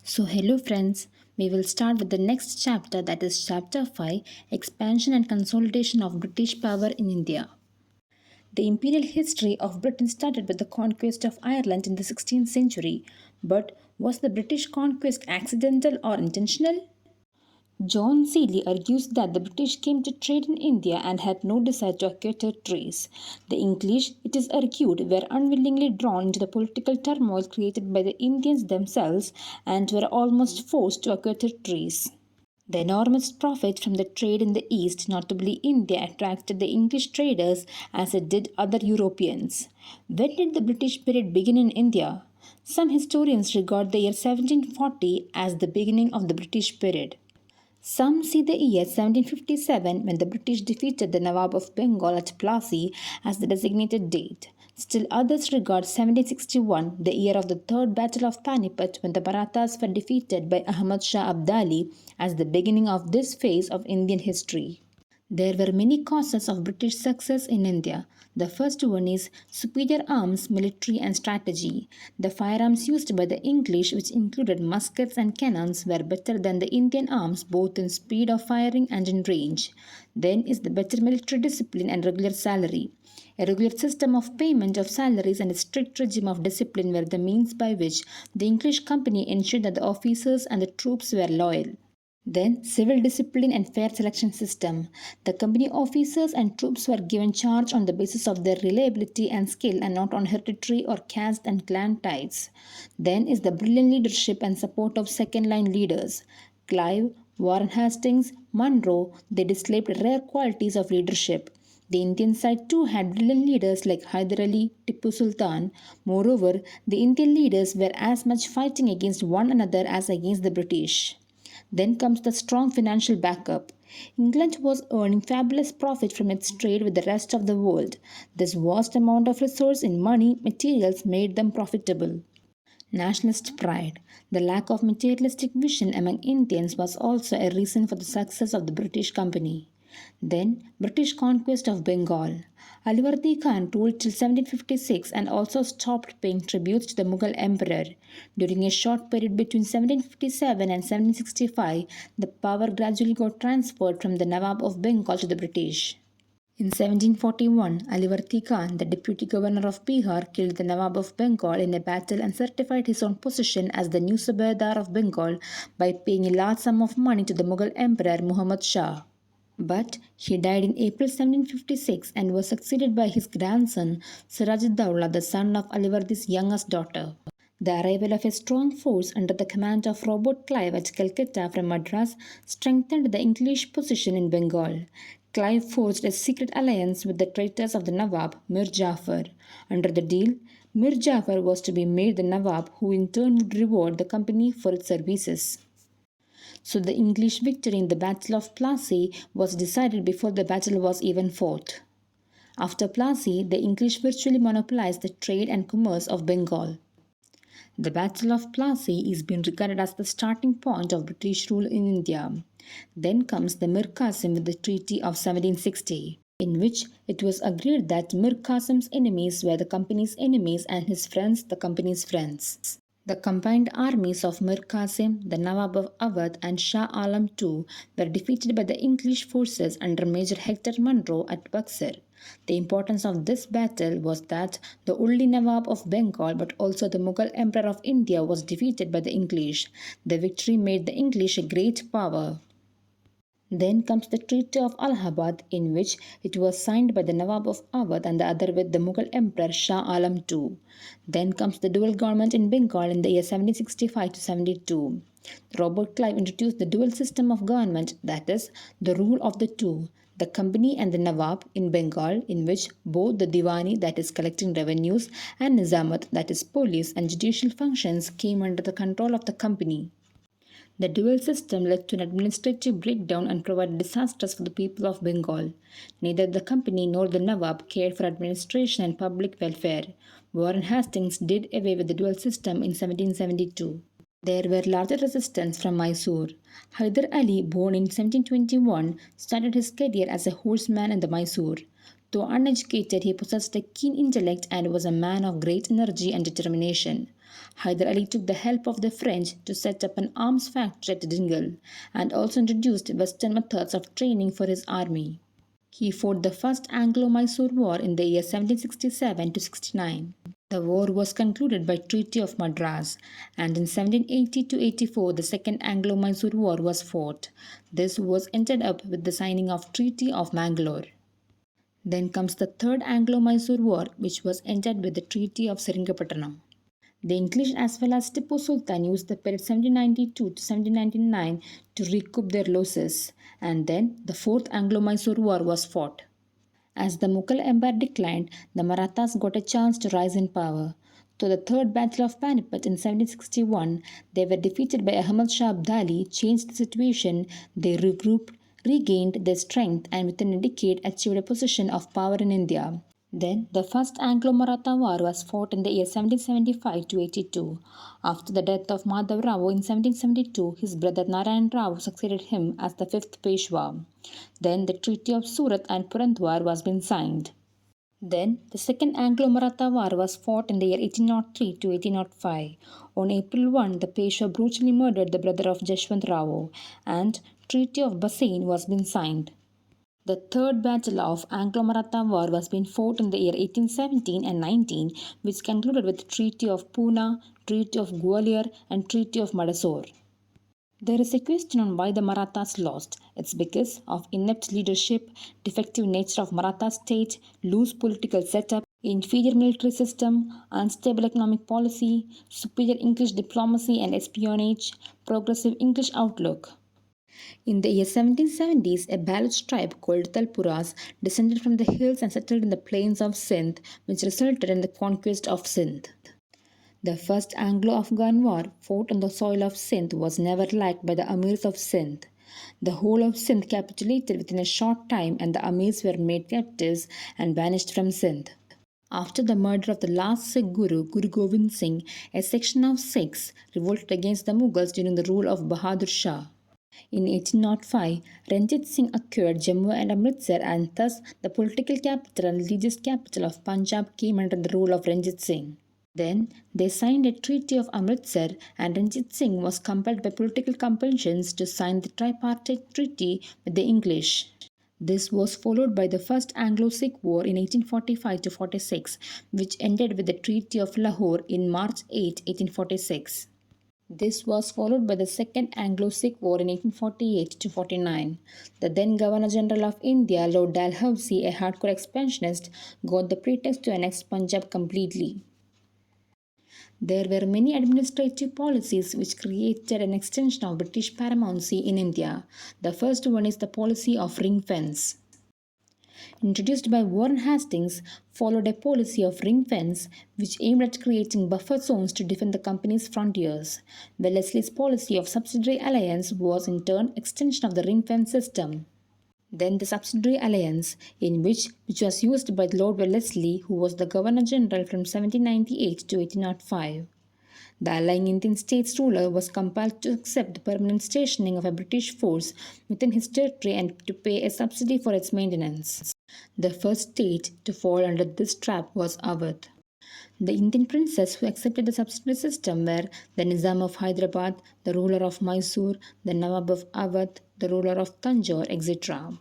Hello friends, we will start with the next chapter, that is chapter 5, Expansion and Consolidation of British Power in India. The imperial history of Britain started with the conquest of Ireland in the 16th century, but was the British conquest accidental or intentional? John Seeley argues that the British came to trade in India and had no desire to acquire territories. The English, it is argued, were unwillingly drawn into the political turmoil created by the Indians themselves and were almost forced to acquire territories. The enormous profit from the trade in the East, notably India, attracted the English traders as it did other Europeans. When did the British period begin in India? Some historians regard the year 1740 as the beginning of the British period. Some see the year 1757, when the British defeated the Nawab of Bengal at Plassey, as the designated date. Still others regard 1761, the year of the Third Battle of Panipat, when the Marathas were defeated by Ahmad Shah Abdali, as the beginning of this phase of Indian history. There were many causes of British success in India. The first one is superior arms, military, and strategy. The firearms used by the English, which included muskets and cannons, were better than the Indian arms both in speed of firing and in range. Then is the better military discipline and regular salary. A regular system of payment of salaries and a strict regime of discipline were the means by which the English company ensured that the officers and the troops were loyal. Then, civil discipline and fair selection system. The company officers and troops were given charge on the basis of their reliability and skill and not on hereditary or caste and clan ties. Then is the brilliant leadership and support of second line leaders. Clive, Warren Hastings, Munro, they displayed rare qualities of leadership. The Indian side too had brilliant leaders like Haidar Ali, Tipu Sultan. Moreover, the Indian leaders were as much fighting against one another as against the British. Then comes the strong financial backup. England was earning fabulous profit from its trade with the rest of the world. This vast amount of resource in money, materials made them profitable. Nationalist pride. The lack of materialistic vision among Indians was also a reason for the success of the British Company. Then, British conquest of Bengal. Alivardi Khan ruled till 1756 and also stopped paying tributes to the Mughal emperor. During a short period between 1757 and 1765, the power gradually got transferred from the Nawab of Bengal to the British. In 1741, Alivardi Khan, the deputy governor of Bihar, killed the Nawab of Bengal in a battle and certified his own position as the new Subedar of Bengal by paying a large sum of money to the Mughal emperor Muhammad Shah. But he died in April 1756 and was succeeded by his grandson Siraj-ud-Dowla, the son of Alivardi's youngest daughter. The arrival of a strong force under the command of Robert Clive at Calcutta from Madras strengthened the English position in Bengal. Clive forged a secret alliance with the traitors of the Nawab, Mir Jafar. Under the deal, Mir Jafar was to be made the Nawab, who in turn would reward the company for its services. So the English victory in the Battle of Plassey was decided before the battle was even fought. After Plassey, the English virtually monopolized the trade and commerce of Bengal. The Battle of Plassey is being regarded as the starting point of British rule in India. Then comes the Mir Qasim with the Treaty of 1760, in which it was agreed that Mir Qasim's enemies were the company's enemies and his friends the company's friends. The combined armies of Mir Qasim, the Nawab of Awadh, and Shah Alam II were defeated by the English forces under Major Hector Munro at Buxar. The importance of this battle was that the only Nawab of Bengal but also the Mughal Emperor of India was defeated by the English. The victory made the English a great power. Then comes the Treaty of Allahabad, in which it was signed by the Nawab of Awadh and the other with the Mughal Emperor Shah Alam II. Then comes the dual government in Bengal in the year 1765 to 72. Robert Clive introduced the dual system of government, that is, the rule of the two, the company and the Nawab in Bengal, in which both the Diwani, that is collecting revenues, and Nizamat, that is police and judicial functions, came under the control of the company. The dual system led to an administrative breakdown and provided disasters for the people of Bengal. Neither the company nor the Nawab cared for administration and public welfare. Warren Hastings did away with the dual system in 1772. There were larger resistance from Mysore. Haidar Ali, born in 1721, started his career as a horseman in the Mysore. Though uneducated, he possessed a keen intellect and was a man of great energy and determination. Haidar Ali took the help of the French to set up an arms factory at Dingle and also introduced Western methods of training for his army. He fought the First Anglo-Mysore War in the year 1767 to 69. The war was concluded by Treaty of Madras, and in 1780 to 84 the Second Anglo-Mysore War was fought. This was ended up with the signing of Treaty of Mangalore. Then comes the Third Anglo-Mysore War, which was ended with the Treaty of Seringapatanam. The English as well as Tipu Sultan used the period 1792 to 1799 to recoup their losses, and then the Fourth Anglo-Mysore War was fought. As the Mughal Empire declined, the Marathas got a chance to rise in power. So the Third Battle of Panipat in 1761, they were defeated by Ahmad Shah Abdali, changed the situation, they regrouped, regained their strength, and within a decade achieved a position of power in India. Then, the First Anglo-Maratha War was fought in the year 1775 to 82. After the death of Madhav Rao in 1772, his brother Narayan Rao succeeded him as the fifth Peshwa. Then, the Treaty of Surat and Purandwar was been signed. Then, the Second Anglo-Maratha War was fought in the year 1803 to 1805. On April 1, the Peshwa brutally murdered the brother of Jashwant Rao, and Treaty of Bassein was been signed. The Third Battle of Anglo-Maratha War was being fought in the year 1817 and 19, which concluded with Treaty of Poona, Treaty of Gwalior, and Treaty of Madasore. There is a question on why the Marathas lost. It's because of inept leadership, defective nature of Maratha state, loose political setup, inferior military system, unstable economic policy, superior English diplomacy and espionage, progressive English outlook. In the year 1770s, a Baloch tribe called Talpuras descended from the hills and settled in the plains of Sindh, which resulted in the conquest of Sindh. The first Anglo-Afghan war fought on the soil of Sindh was never liked by the Amirs of Sindh. The whole of Sindh capitulated within a short time and the Amirs were made captives and banished from Sindh. After the murder of the last Sikh Guru, Guru Gobind Singh, a section of Sikhs revolted against the Mughals during the rule of Bahadur Shah. In 1805, Ranjit Singh acquired Jammu and Amritsar, and thus the political capital and religious capital of Punjab came under the rule of Ranjit Singh. Then they signed a Treaty of Amritsar, and Ranjit Singh was compelled by political compulsions to sign the tripartite treaty with the English. This was followed by the First Anglo-Sikh War in 1845 to 46, which ended with the Treaty of Lahore in March 8, 1846. This was followed by the Second Anglo-Sikh War in 1848 to 49. The then Governor-General of India, Lord Dalhousie, a hardcore expansionist, got the pretext to annex Punjab completely. There were many administrative policies which created an extension of British paramountcy in India. The first one is the policy of ring fence. Introduced by Warren Hastings, followed a policy of ring fence which aimed at creating buffer zones to defend the company's frontiers. Wellesley's policy of subsidiary alliance was in turn extension of the ring fence system. Then the subsidiary alliance, which was used by Lord Wellesley, who was the Governor-General from 1798 to 1805. The allying Indian states ruler was compelled to accept the permanent stationing of a British force within his territory and to pay a subsidy for its maintenance. The first state to fall under this trap was Awadh. The Indian princes who accepted the subsidiary system were the Nizam of Hyderabad, the ruler of Mysore, the Nawab of Awadh, the ruler of Tanjore, etc.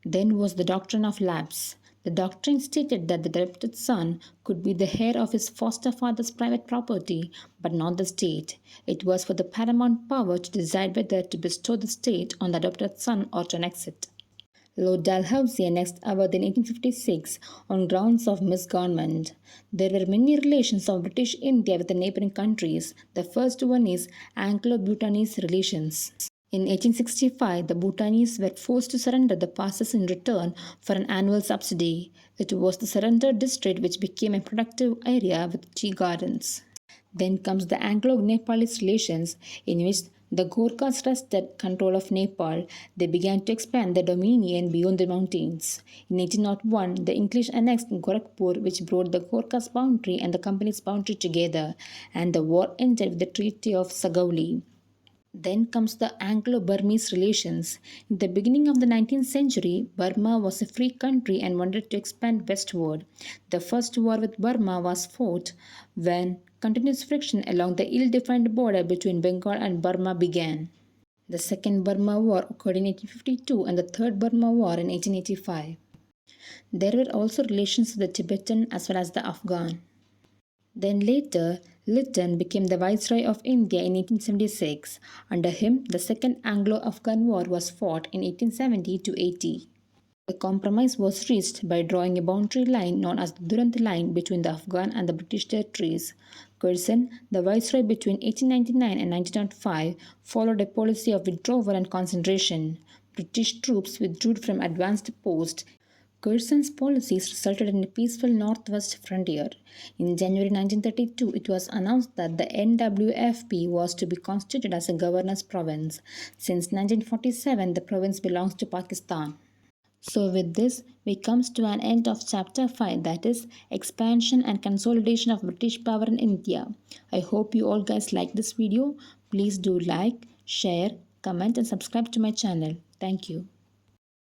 Then was the doctrine of lapse. The doctrine stated that the adopted son could be the heir of his foster father's private property, but not the state. It was for the paramount power to decide whether to bestow the state on the adopted son or to annex it. Lord Dalhousie annexed Awadh in 1856 on grounds of misgovernment. There were many relations of British India with the neighbouring countries. The first one is Anglo-Bhutanese relations. In 1865, the Bhutanese were forced to surrender the passes in return for an annual subsidy. It was the surrendered district which became a productive area with tea gardens. Then comes the Anglo-Nepalese relations, in which the Gorkhas wrested control of Nepal. They began to expand their dominion beyond the mountains. In 1801, the English annexed Gorakhpur, which brought the Gorkhas boundary and the company's boundary together, and the war ended with the Treaty of Sagauli. Then comes the Anglo-Burmese relations. In the beginning of the 19th century, Burma was a free country and wanted to expand westward. The first war with Burma was fought when Continuous friction along the ill-defined border between Bengal and Burma began. The Second Burma War occurred in 1852 and the Third Burma War in 1885. There were also relations with the Tibetan as well as the Afghan. Then later, Lytton became the Viceroy of India in 1876. Under him, the Second Anglo-Afghan War was fought in 1870 to 80. A compromise was reached by drawing a boundary line known as the Durand Line between the Afghan and the British territories. Curzon, the viceroy between 1899 and 1905, followed a policy of withdrawal and concentration. British troops withdrew from advanced posts. Curzon's policies resulted in a peaceful northwest frontier. In January 1932, it was announced that the NWFP was to be constituted as a governor's province. Since 1947, the province belongs to Pakistan. So with this, we comes to an end of chapter 5, that is expansion and consolidation of British power in India. I hope you all guys like this video. Please do like, share, comment and subscribe to my channel. Thank you.